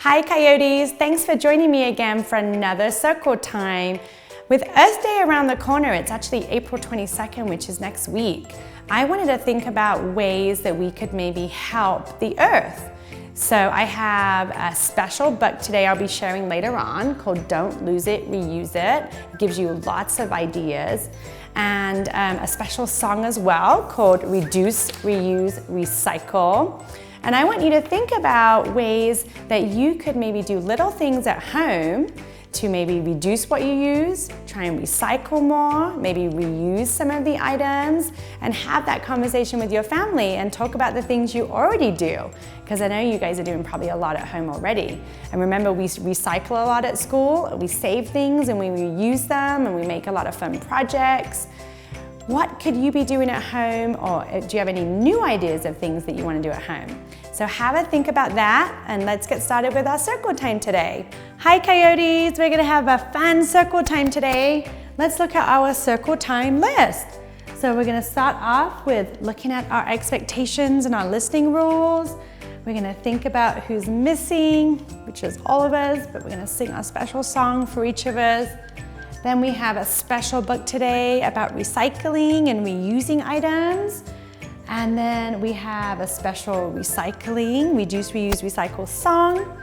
Hi Coyotes, thanks for joining me again for another circle time. With Earth Day around the corner, it's actually April 22nd, which is next week. I wanted to think about ways that we could maybe help the Earth. So I have a special book today I'll be sharing later on called Don't Lose It, Reuse It. It gives you lots of ideas. And a special song as well called Reduce, Reuse, Recycle. And I want you to think about ways that you could maybe do little things at home to maybe reduce what you use, try and recycle more, maybe reuse some of the items, and have that conversation with your family and talk about the things you already do. Because I know you guys are doing probably a lot at home already. And remember, we recycle a lot at school, we save things and we reuse them and we make a lot of fun projects. What could you be doing at home, or do you have any new ideas of things that you want to do at home? So have a think about that, and let's get started with our circle time today. Hi Coyotes, we're gonna have a fun circle time today. Let's look at our circle time list. So we're gonna start off with looking at our expectations and our listening rules. We're gonna think about who's missing, which is all of us, but we're gonna sing a special song for each of us. Then we have a special book today about recycling and reusing items. And then we have a special recycling, reduce, reuse, recycle song.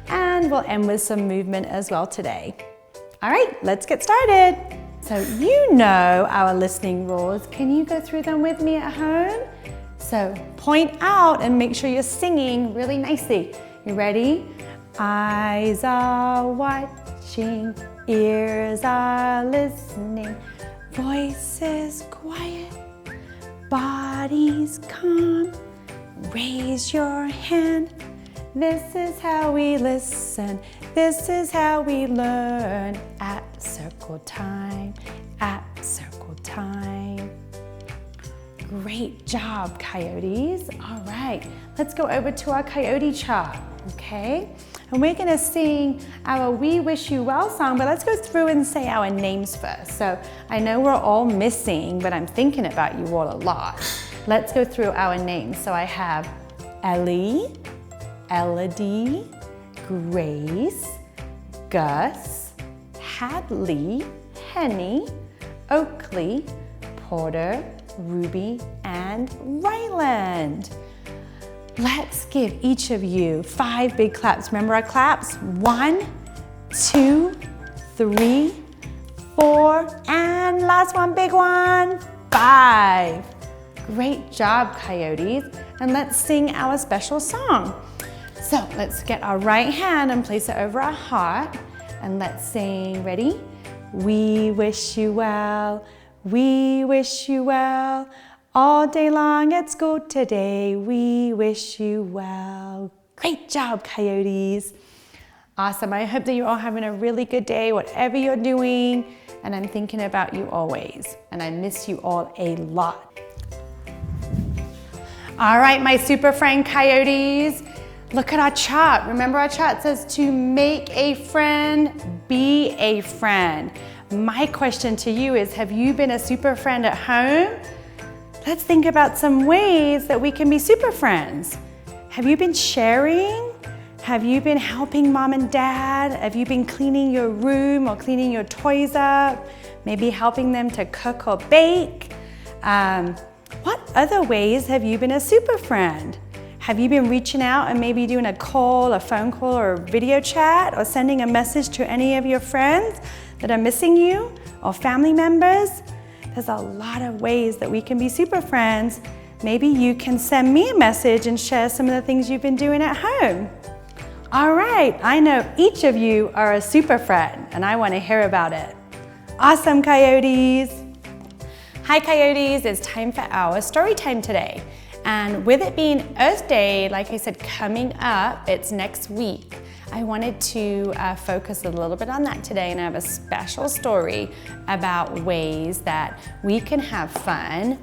And we'll end with some movement as well today. All right, let's get started. So you know our listening rules. Can you go through them with me at home? So point out and make sure you're singing really nicely. You ready? Eyes are watching, ears are listening, voices quiet, bodies calm. Raise your hand. This is how we listen. This is how we learn at circle time, at circle time. Great job, Coyotes. All right, let's go over to our Coyote chart, okay? And we're gonna sing our We Wish You Well song, but let's go through and say our names first. So I know we're all missing, but I'm thinking about you all a lot. Let's go through our names. So I have Ellie, Elodie, Grace, Gus, Hadley, Henny, Oakley, Porter, Ruby, and Ryland. Let's give each of you 5 big claps. Remember our claps? 1, 2, 3, 4, and last one, big one, 5. Great job, Coyotes. And let's sing our special song. So let's get our right hand and place it over our heart. And let's sing, ready? We wish you well, we wish you well. All day long at school today, we wish you well. Great job, Coyotes. Awesome, I hope that you're all having a really good day, whatever you're doing, and I'm thinking about you always, and I miss you all a lot. All right, my super friend Coyotes, look at our chart. Remember our chart says to make a friend, be a friend. My question to you is, have you been a super friend at home? Let's think about some ways that we can be super friends. Have you been sharing? Have you been helping mom and dad? Have you been cleaning your room or cleaning your toys up? Maybe helping them to cook or bake? What other ways have you been a super friend? Have you been reaching out and maybe doing a call, a phone call, or a video chat, or sending a message to any of your friends that are missing you, or family members? There's a lot of ways that we can be super friends. Maybe you can send me a message and share some of the things you've been doing at home. All right, I know each of you are a super friend and I want to hear about it. Awesome, Coyotes. Hi, Coyotes, it's time for our story time today. And with it being Earth Day, like I said, coming up, it's next week. I wanted to focus a little bit on that today, and I have a special story about ways that we can have fun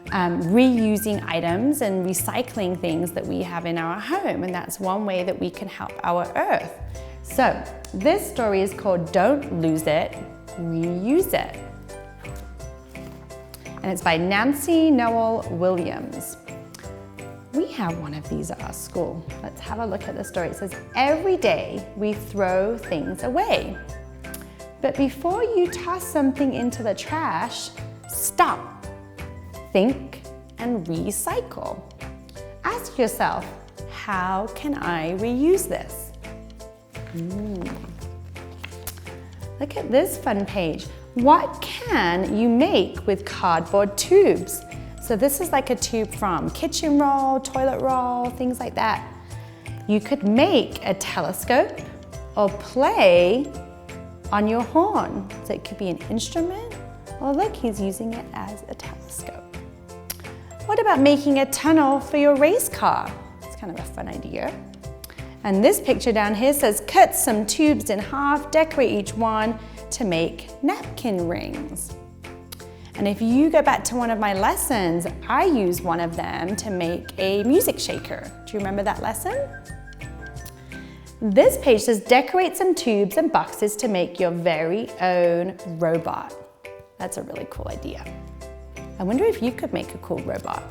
reusing items and recycling things that we have in our home, and that's one way that we can help our Earth. So this story is called Don't Lose It, Reuse It. And it's by Nancy Noel Williams. We have one of these at our school. Let's have a look at the story. It says, every day we throw things away. But before you toss something into the trash, stop, think, and recycle. Ask yourself, how can I reuse this? Look at this fun page. What can you make with cardboard tubes? So this is like a tube from kitchen roll, toilet roll, things like that. You could make a telescope or play on your horn. So it could be an instrument, or look, he's using it as a telescope. What about making a tunnel for your race car? It's kind of a fun idea. And this picture down here says, cut some tubes in half, decorate each one to make napkin rings. And if you go back to one of my lessons, I use one of them to make a music shaker. Do you remember that lesson? This page says, decorate some tubes and boxes to make your very own robot. That's a really cool idea. I wonder if you could make a cool robot.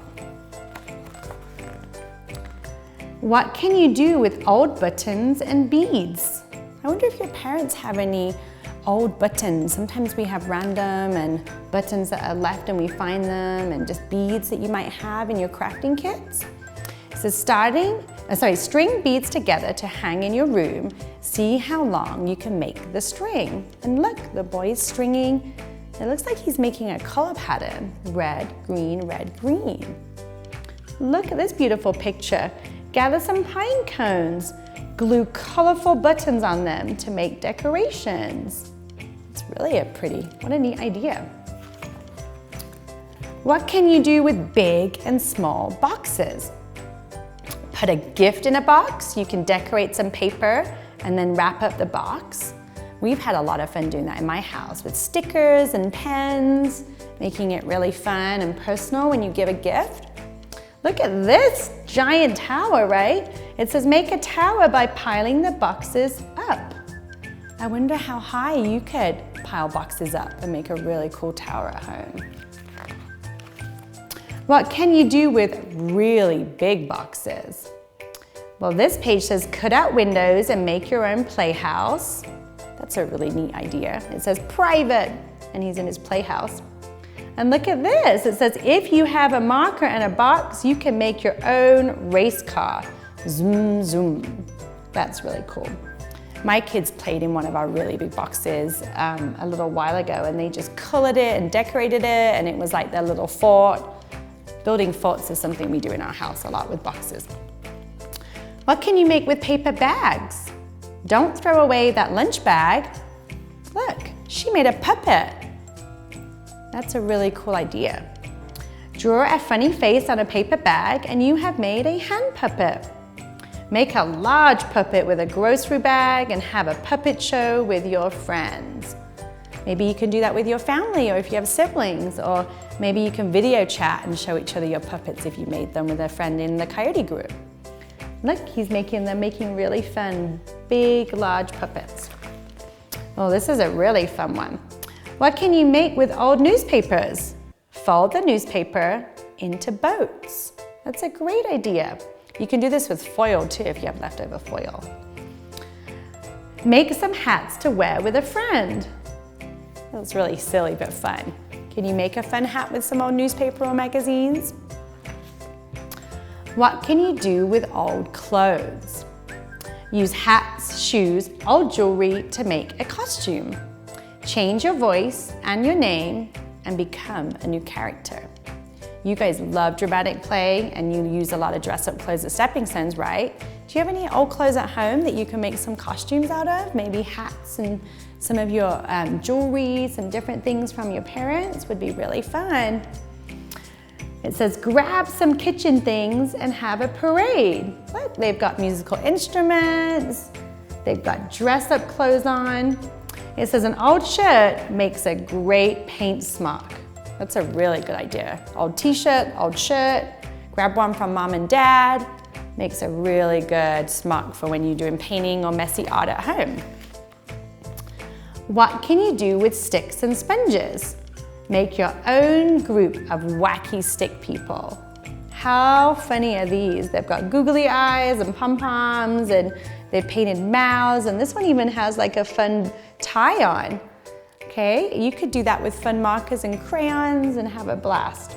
What can you do with old buttons and beads? I wonder if your parents have any old buttons. Sometimes we have random and buttons that are left and we find them, and just beads that you might have in your crafting kits. So string beads together to hang in your room. See how long you can make the string. And look, the boy's stringing. It looks like he's making a color pattern. Red, green, red, green. Look at this beautiful picture. Gather some pine cones. Glue colorful buttons on them to make decorations. It's really what a neat idea. What can you do with big and small boxes? Put a gift in a box. You can decorate some paper and then wrap up the box. We've had a lot of fun doing that in my house with stickers and pens, making it really fun and personal when you give a gift. Look at this giant tower, right? It says make a tower by piling the boxes up. I wonder how high you could pile boxes up and make a really cool tower at home. What can you do with really big boxes? Well, this page says cut out windows and make your own playhouse. That's a really neat idea. It says private, and he's in his playhouse. And look at this, it says if you have a marker and a box, you can make your own race car. Zoom, zoom. That's really cool. My kids played in one of our really big boxes a little while ago, and they just colored it and decorated it, and it was like their little fort. Building forts is something we do in our house a lot with boxes. What can you make with paper bags? Don't throw away that lunch bag. Look, she made a puppet. That's a really cool idea. Draw a funny face on a paper bag and you have made a hand puppet. Make a large puppet with a grocery bag and have a puppet show with your friends. Maybe you can do that with your family, or if you have siblings, or maybe you can video chat and show each other your puppets if you made them with a friend in the Coyote group. Look, he's making really fun, big, large puppets. Oh, this is a really fun one. What can you make with old newspapers? Fold the newspaper into boats. That's a great idea. You can do this with foil too if you have leftover foil. Make some hats to wear with a friend. That's really silly but fun. Can you make a fun hat with some old newspaper or magazines? What can you do with old clothes? Use hats, shoes, old jewelry to make a costume. Change your voice and your name and become a new character. You guys love dramatic play and you use a lot of dress-up clothes at Stepping Stones, right? Do you have any old clothes at home that you can make some costumes out of? Maybe hats and some of your jewelry, some different things from your parents would be really fun. It says grab some kitchen things and have a parade. Look, they've got musical instruments, they've got dress-up clothes on. It says an old shirt makes a great paint smock. That's a really good idea. Old t-shirt, old shirt, grab one from mom and dad. Makes a really good smock for when you're doing painting or messy art at home. What can you do with sticks and sponges? Make your own group of wacky stick people. How funny are these? They've got googly eyes and pom-poms, and they've painted mouths, and this one even has like a fun tie on. Okay, you could do that with fun markers and crayons and have a blast.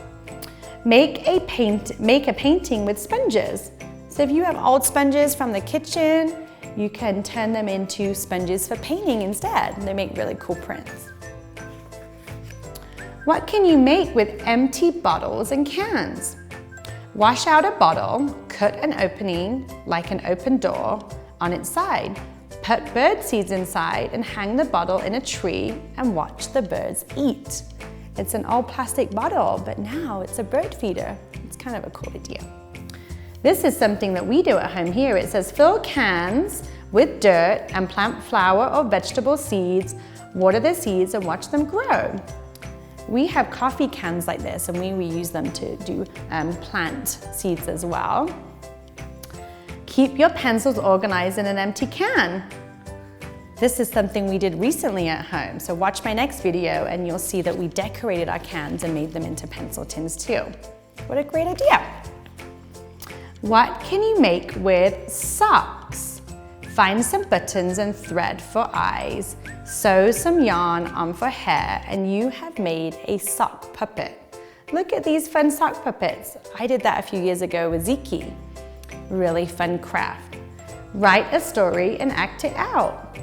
Make a painting with sponges. So if you have old sponges from the kitchen, you can turn them into sponges for painting instead. They make really cool prints. What can you make with empty bottles and cans? Wash out a bottle, cut an opening like an open door on its side. Put bird seeds inside and hang the bottle in a tree and watch the birds eat. It's an old plastic bottle, but now it's a bird feeder. It's kind of a cool idea. This is something that we do at home here. It says fill cans with dirt and plant flower or vegetable seeds, water the seeds and watch them grow. We have coffee cans like this, and we reuse them to do plant seeds as well. Keep your pencils organized in an empty can. This is something we did recently at home, so watch my next video and you'll see that we decorated our cans and made them into pencil tins too. What a great idea. What can you make with socks? Find some buttons and thread for eyes. Sew some yarn on for hair, and you have made a sock puppet. Look at these fun sock puppets. I did that a few years ago with Ziki. Really fun craft. Write a story and act it out.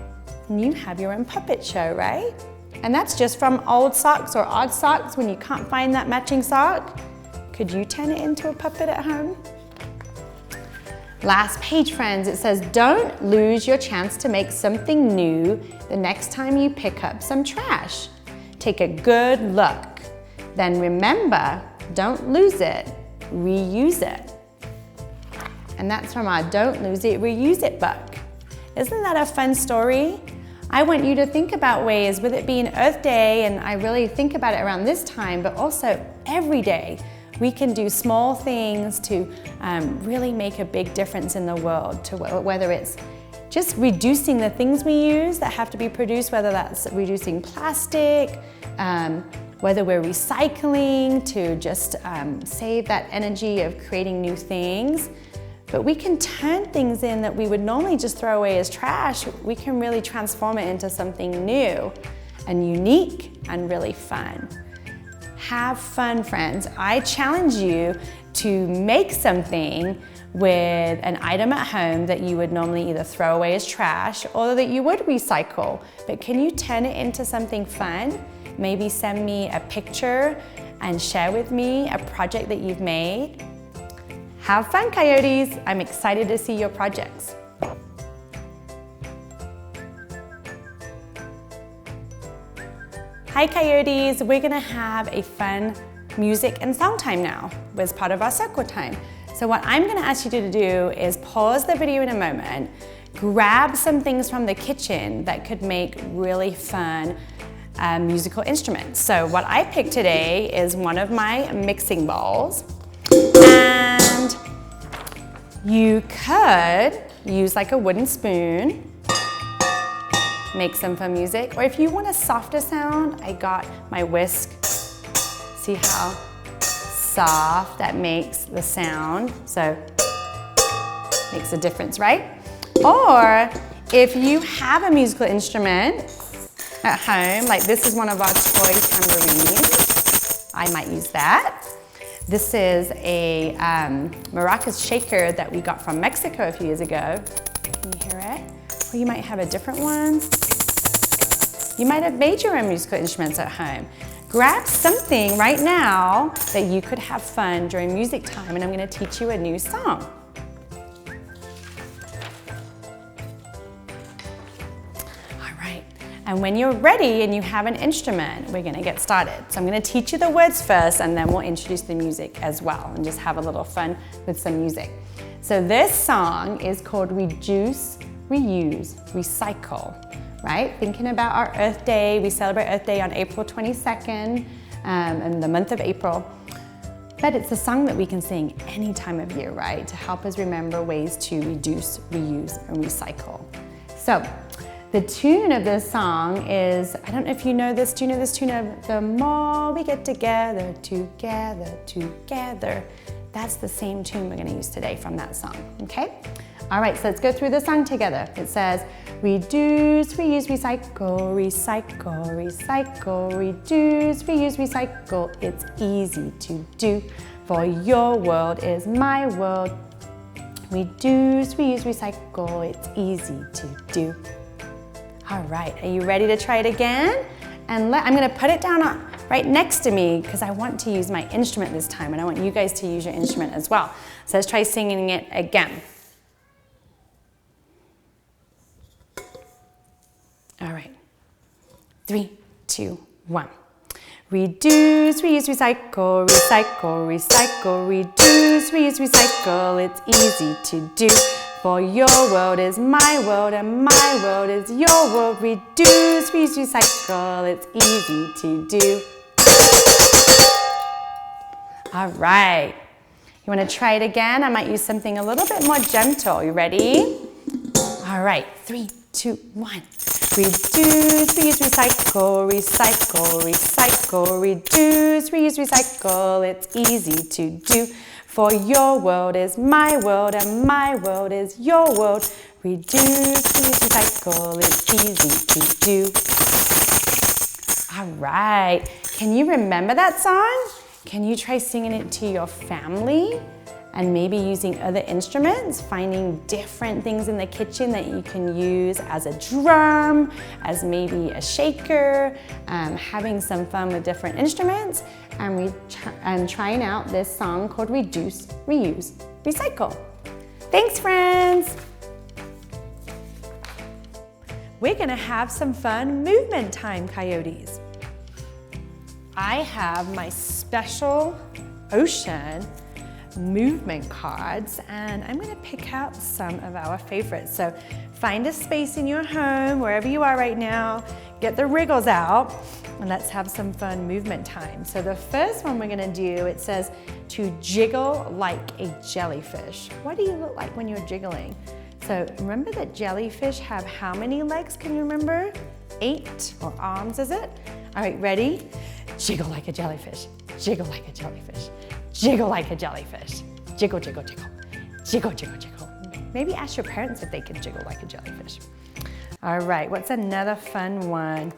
And you have your own puppet show, right? And that's just from old socks or odd socks when you can't find that matching sock. Could you turn it into a puppet at home? Last page, friends, it says, don't lose your chance to make something new the next time you pick up some trash. Take a good look. Then remember, don't lose it, reuse it. And that's from our Don't Lose It, Reuse It book. Isn't that a fun story? I want you to think about ways, with it being Earth Day, and I really think about it around this time, but also every day, we can do small things to really make a big difference in the world, to whether it's just reducing the things we use that have to be produced, whether that's reducing plastic, whether we're recycling to just save that energy of creating new things. But we can turn things in that we would normally just throw away as trash, we can really transform it into something new and unique and really fun. Have fun, friends. I challenge you to make something with an item at home that you would normally either throw away as trash or that you would recycle. But can you turn it into something fun? Maybe send me a picture and share with me a project that you've made. Have fun, Coyotes. I'm excited to see your projects. Hi Coyotes, we're gonna have a fun music and song time now as part of our circle time. So what I'm gonna ask you to do is pause the video in a moment, grab some things from the kitchen that could make really fun musical instruments. So what I picked today is one of my mixing bowls, and you could use like a wooden spoon, make some fun music, or if you want a softer sound, I got my whisk. See how soft that makes the sound? So, makes a difference, right? Or if you have a musical instrument at home, like this is one of our toy tambourines, I might use that. This is a maracas shaker that we got from Mexico a few years ago. Can you hear it? Or you might have a different one. You might have made your own musical instruments at home. Grab something right now that you could have fun during music time, and I'm going to teach you a new song. All right, and when you're ready and you have an instrument, we're going to get started. So I'm going to teach you the words first, and then we'll introduce the music as well and just have a little fun with some music. So this song is called Reduce, Reuse, Recycle, right? Thinking about our Earth Day, we celebrate Earth Day on April 22nd, in the month of April. But it's a song that we can sing any time of year, right? To help us remember ways to reduce, reuse, and recycle. So the tune of this song is, I don't know if you know this, do you know this tune of the more we get together, together, together, That's the same tune we're gonna use today from that song, okay? All right, so let's go through the song together. It says, reduce, reuse, recycle, recycle, recycle, reduce, reuse, recycle. It's easy to do, for your world is my world. Reduce, reuse, recycle, it's easy to do. All right, are you ready to try it again? And I'm gonna put it down right next to me because I want to use my instrument this time and I want you guys to use your instrument as well. So let's try singing it again. All right, 3, 2, 1. Reduce, reuse, recycle, recycle, recycle, reduce, reuse, recycle, it's easy to do. For your world is my world and my world is your world. Reduce, reuse, recycle, it's easy to do. All right, you wanna try it again? I might use something a little bit more gentle. You ready? All right, 3, 2, 1. Reduce, reuse, recycle, recycle, recycle, reduce, reuse, recycle, it's easy to do. For your world is my world and my world is your world. Reduce, reuse, recycle, it's easy to do. All right, can you remember that song? Can you try singing it to your family? And maybe using other instruments, finding different things in the kitchen that you can use as a drum, as maybe a shaker, having some fun with different instruments, and trying out this song called Reduce, Reuse, Recycle. Thanks, friends. We're gonna have some fun movement time, Coyotes. I have my special ocean movement cards and I'm gonna pick out some of our favorites. So find a space in your home, wherever you are right now, get the wriggles out and let's have some fun movement time. So the first one we're gonna do, it says to jiggle like a jellyfish. What do you look like when you're jiggling? So remember that jellyfish have how many legs? Can you remember? 8 or arms, is it? All right, ready? Jiggle like a jellyfish, jiggle like a jellyfish. Jiggle like a jellyfish. Jiggle, jiggle, jiggle. Jiggle, jiggle, jiggle. Maybe ask your parents if they can jiggle like a jellyfish. All right, what's another fun one?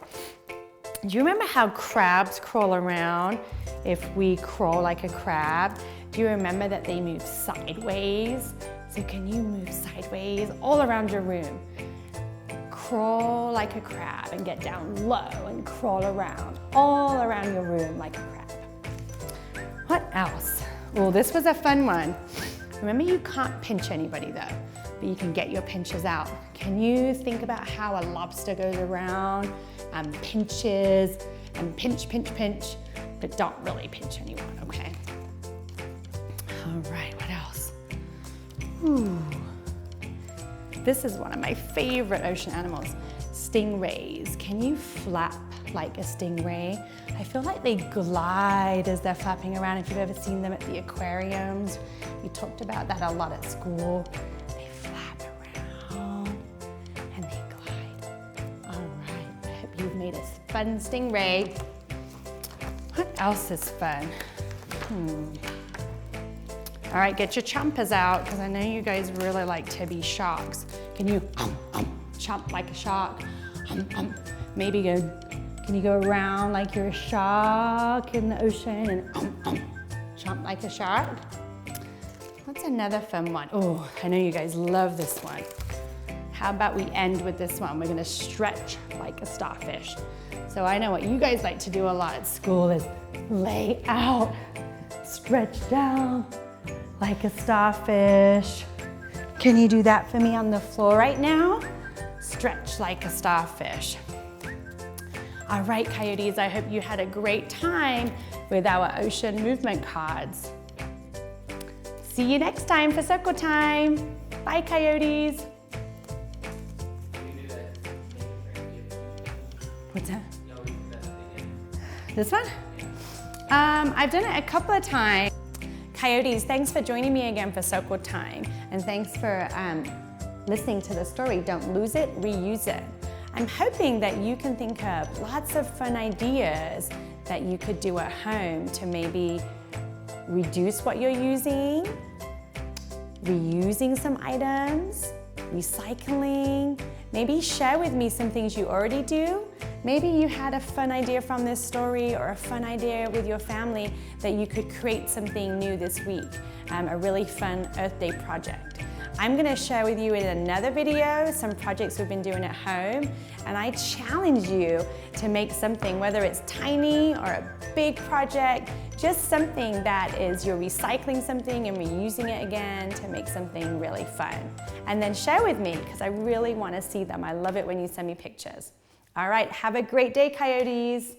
Do you remember how crabs crawl around if we crawl like a crab? Do you remember that they move sideways? So can you move sideways all around your room? Crawl like a crab and get down low and crawl around all around your room like a crab. What else? Well, this was a fun one. Remember, you can't pinch anybody though, but you can get your pinches out. Can you think about how a lobster goes around and pinches and pinch, pinch, pinch, but don't really pinch anyone, okay? All right, what else? Ooh. This is one of my favorite ocean animals, stingrays. Can you flap like a stingray? I feel like they glide as they're flapping around. If you've ever seen them at the aquariums, we talked about that a lot at school. They flap around and they glide. All right, I hope you've made a fun stingray. What else is fun? All right, get your chompers out, because I know you guys really like to be sharks. Can you chomp like a shark? Maybe can you go around like you're a shark in the ocean and chomp like a shark? What's another fun one? Oh, I know you guys love this one. How about we end with this one? We're gonna stretch like a starfish. So I know what you guys like to do a lot at school is lay out, stretch down like a starfish. Can you do that for me on the floor right now? Stretch like a starfish. All right, Coyotes, I hope you had a great time with our ocean movement cards. See you next time for circle time. Bye, Coyotes. What's that? This one? I've done it a couple of times. Coyotes, thanks for joining me again for circle time. And thanks for listening to the story. Don't lose it, reuse it. I'm hoping that you can think of lots of fun ideas that you could do at home to maybe reduce what you're using, reusing some items, recycling. Maybe share with me some things you already do. Maybe you had a fun idea from this story or a fun idea with your family that you could create something new this week, a really fun Earth Day project. I'm gonna share with you in another video some projects we've been doing at home, and I challenge you to make something, whether it's tiny or a big project, just something that is you're recycling something and reusing it again to make something really fun. And then share with me, because I really wanna see them. I love it when you send me pictures. All right, have a great day, Coyotes.